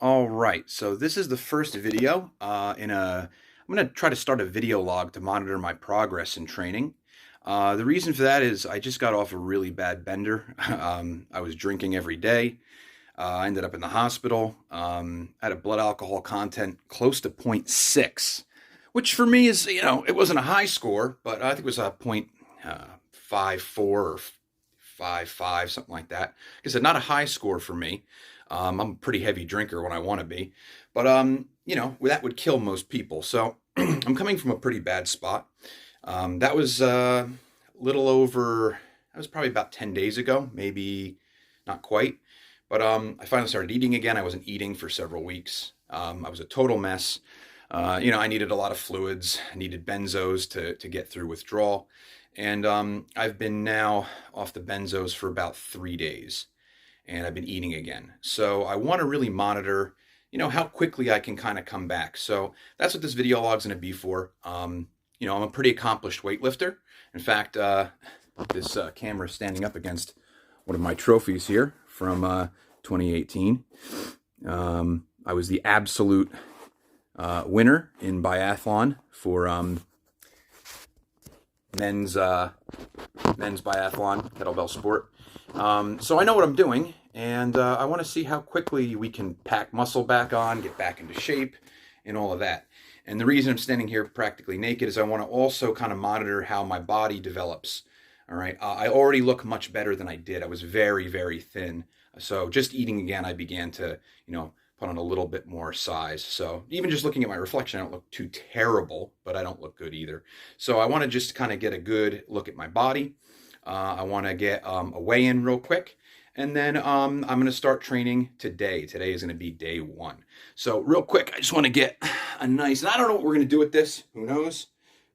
All right, so this is the first video I'm going to try to start a video log to monitor my progress in training. The reason for that is I just got off a really bad bender. I was drinking every day. I ended up in the hospital. Had a blood alcohol content close to zero point 0.6, which for me is, it wasn't a high score, but I think it was a 0.54 or 0.55, something like that. Like I said, not a high score for me. I'm a pretty heavy drinker when I want to be, but that would kill most people. So I'm coming from a pretty bad spot. That was a little over. That was probably about 10 days ago, maybe not quite. But I finally started eating again. I wasn't eating for several weeks. I was a total mess. I needed a lot of fluids. I needed benzos to get through withdrawal. And I've been now off the benzos for about 3 days, and I've been eating again. So I want to really monitor, how quickly I can kind of come back. So that's what this video log is going to be for. I'm a pretty accomplished weightlifter. In fact, this camera is standing up against one of my trophies here from 2018. I was the absolute winner in biathlon for men's biathlon kettlebell sport. So I know what I'm doing, and I want to see how quickly we can pack muscle back on, get back into shape, and all of that. And the reason I'm standing here practically naked is I want to also kind of monitor how my body develops. All right. I already look much better than I did. I was very, very thin. So just eating again, I began to, put on a little bit more size. So even just looking at my reflection, I don't look too terrible, but I don't look good either. So I want to just kind of get a good look at my body. I want to get a weigh-in real quick. And then I'm going to start training today. Today is going to be day one. So real quick, I just want to get a nice, and I don't know what we're going to do with this. Who knows?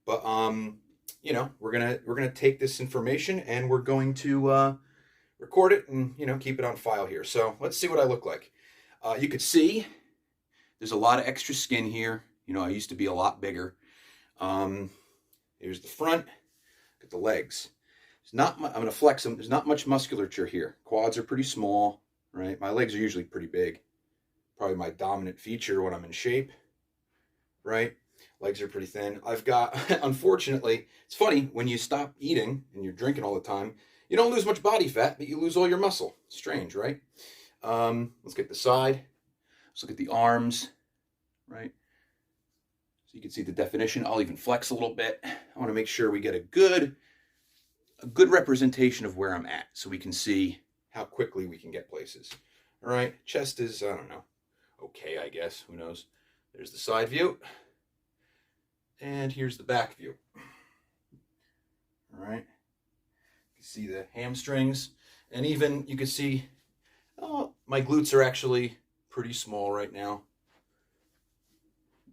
But, we're going to take this information and we're going to record it and, keep it on file here. So let's see what I look like. You could see there's a lot of extra skin here. I used to be a lot bigger. Here's the front. Look at the legs. I'm going to flex them. There's not much musculature here. Quads are pretty small, right? My legs are usually pretty big. Probably my dominant feature when I'm in shape, right? Legs are pretty thin. I've got, unfortunately, it's funny, when you stop eating and you're drinking all the time, you don't lose much body fat, but you lose all your muscle. Strange, right? Let's get the side. Let's look at the arms, right? So you can see the definition. I'll even flex a little bit. I want to make sure we get a good representation of where I'm at so we can see how quickly we can get places. All right, chest is, I don't know, okay, I guess. Who knows? There's the side view. And here's the back view. All right. You can see the hamstrings. And even you can see, my glutes are actually pretty small right now.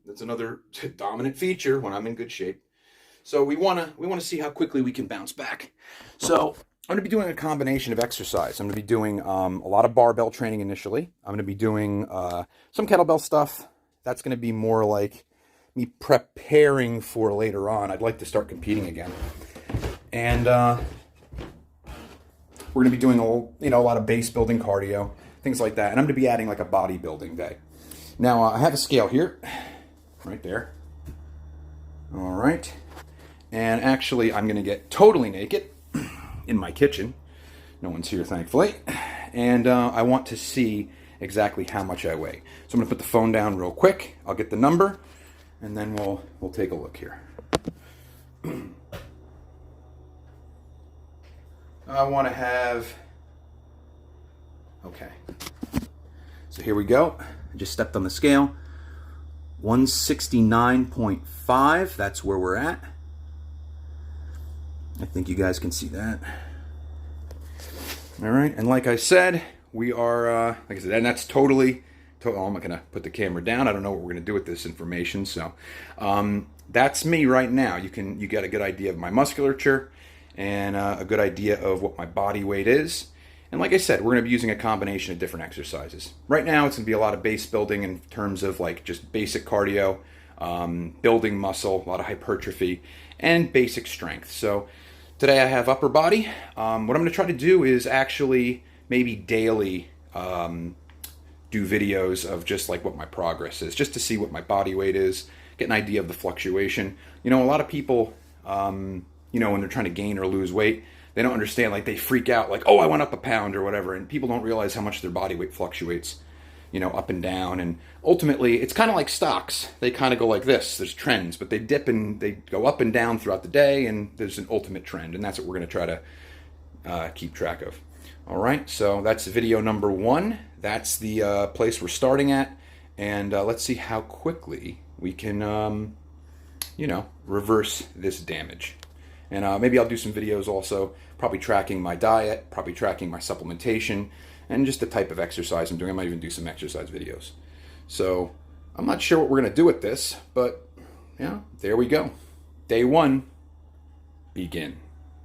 That's another dominant feature when I'm in good shape. So we want to see how quickly we can bounce back. So I'm going to be doing a combination of exercise. I'm going to be doing a lot of barbell training initially. I'm going to be doing some kettlebell stuff. That's going to be more like me preparing for later on. I'd like to start competing again. And we're going to be doing a lot of base building cardio, things like that. And I'm going to be adding like a bodybuilding day. Now I have a scale here, right there. All right. And actually, I'm going to get totally naked in my kitchen. No one's here, thankfully. And I want to see exactly how much I weigh. So I'm going to put the phone down real quick. I'll get the number, and then we'll take a look here. I want to have... Okay. So here we go. I just stepped on the scale. 169.5. That's where we're at. I think you guys can see that. All right, and like I said, we are, like I said, and that's totally, I'm not gonna put the camera down. I don't know what we're gonna do with this information. So that's me right now. You get a good idea of my musculature and a good idea of what my body weight is. And like I said, we're gonna be using a combination of different exercises. Right now, it's gonna be a lot of base building in terms of like just basic cardio, building muscle, a lot of hypertrophy, and basic strength. So today I have upper body. What I'm going to try to do is actually maybe daily do do videos of just like what my progress is, just to see what my body weight is, get an idea of the fluctuation. You know, a lot of people, you know, when they're trying to gain or lose weight, they don't understand, like they freak out like, oh, I went up a pound or whatever, and people don't realize how much their body weight fluctuates, you know, up and down. And ultimately it's kind of like stocks. They kind of go like this. There's trends, but they dip and they go up and down throughout the day, and there's an ultimate trend, and that's what we're going to try to keep track of. All right, so that's video number 1. That's the place we're starting at, and let's see how quickly we can you know, reverse this damage. And maybe I'll do some videos also, probably tracking my diet, probably tracking my supplementation, and just the type of exercise I'm doing. I might even do some exercise videos. So I'm not sure what we're going to do with this, but yeah, there we go. Day 1, begin.